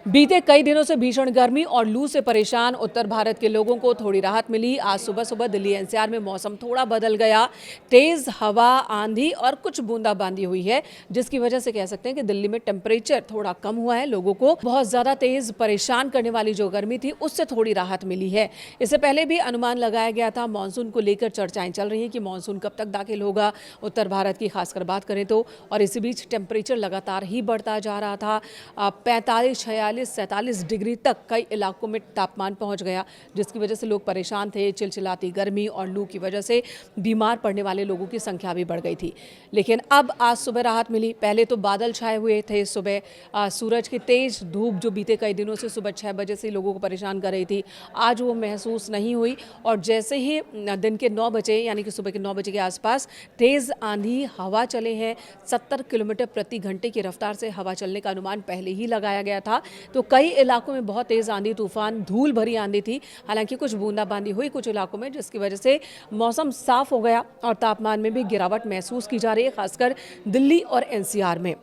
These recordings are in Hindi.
बीते कई दिनों से भीषण गर्मी और लू से परेशान उत्तर भारत के लोगों को थोड़ी राहत मिली। आज सुबह सुबह दिल्ली एनसीआर में मौसम थोड़ा बदल गया। तेज हवा, आंधी और कुछ बूंदाबांदी हुई है, जिसकी वजह से कह सकते हैं कि दिल्ली में टेम्परेचर थोड़ा कम हुआ है। लोगों को बहुत ज्यादा तेज परेशान करने वाली जो गर्मी थी उससे थोड़ी राहत मिली है। इससे पहले भी अनुमान लगाया गया था, मानसून को लेकर चर्चाएं चल रही हैं कि मानसून कब तक दाखिल होगा उत्तर भारत की, खासकर बात करें तो। और इसी बीच टेम्परेचर लगातार ही बढ़ता जा रहा था। 45, 46, 47 डिग्री तक कई इलाकों में तापमान पहुंच गया, जिसकी वजह से लोग परेशान थे। चिलचिलाती गर्मी और लू की वजह से बीमार पड़ने वाले लोगों की संख्या भी बढ़ गई थी। लेकिन अब आज सुबह राहत मिली। पहले तो बादल छाए हुए थे सुबह, सूरज की तेज धूप जो बीते कई दिनों से सुबह 6 बजे से लोगों को परेशान कर रही थी, आज वो महसूस नहीं हुई। और जैसे ही दिन के 9 बजे यानी कि सुबह के 9 बजे के आसपास तेज आंधी हवा चले हैं। 70 किलोमीटर प्रति घंटे की रफ्तार से हवा चलने का अनुमान पहले ही लगाया गया था। तो कई इलाकों में बहुत तेज आंधी, तूफान, धूल भरी आंधी थी। हालांकि कुछ बूंदाबांदी हुई कुछ इलाकों में, जिसकी वजह से मौसम साफ हो गया और तापमान में भी गिरावट महसूस की जा रही है, खासकर दिल्ली और एनसीआर में।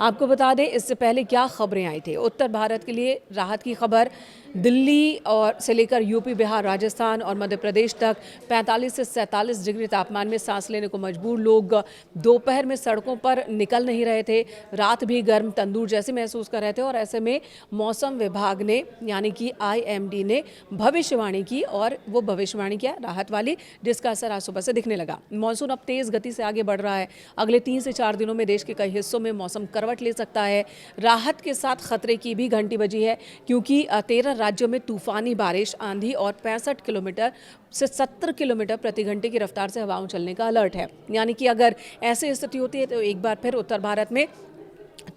आपको बता दें, इससे पहले क्या खबरें आई थी। उत्तर भारत के लिए राहत की खबर। दिल्ली और से लेकर यूपी, बिहार, राजस्थान और मध्य प्रदेश तक 45 से 47 डिग्री तापमान में सांस लेने को मजबूर लोग दोपहर में सड़कों पर निकल नहीं रहे थे। रात भी गर्म तंदूर जैसे महसूस कर रहे थे। और ऐसे में मौसम विभाग ने यानी कि आईएमडी ने भविष्यवाणी की, और वो भविष्यवाणी क्या, राहत वाली, जिसका असर आज सुबह से दिखने लगा। मानसून अब तेज गति से आगे बढ़ रहा है। अगले 3 से 4 दिनों में देश के कई हिस्सों में मौसम करवट ले सकता है। राहत के साथ खतरे की भी घंटी बजी है, क्योंकि 13 राज्यों में तूफानी बारिश, आंधी और 65 किलोमीटर से 70 किलोमीटर प्रति घंटे की रफ्तार से हवाओं चलने का अलर्ट है। यानी कि अगर ऐसी स्थिति होती है तो एक बार फिर उत्तर भारत में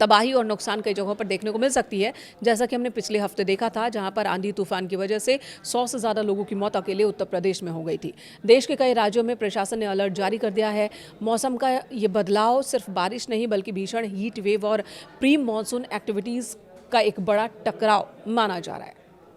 तबाही और नुकसान कई जगहों पर देखने को मिल सकती है, जैसा कि हमने पिछले हफ्ते देखा था, जहां पर आंधी तूफान की वजह से 100 से ज़्यादा लोगों की मौत अकेले उत्तर प्रदेश में हो गई थी। देश के कई राज्यों में प्रशासन ने अलर्ट जारी कर दिया है। मौसम का ये बदलाव सिर्फ बारिश नहीं, बल्कि भीषण हीट वेव और प्री मानसून एक्टिविटीज़ का एक बड़ा टकराव माना जा रहा है।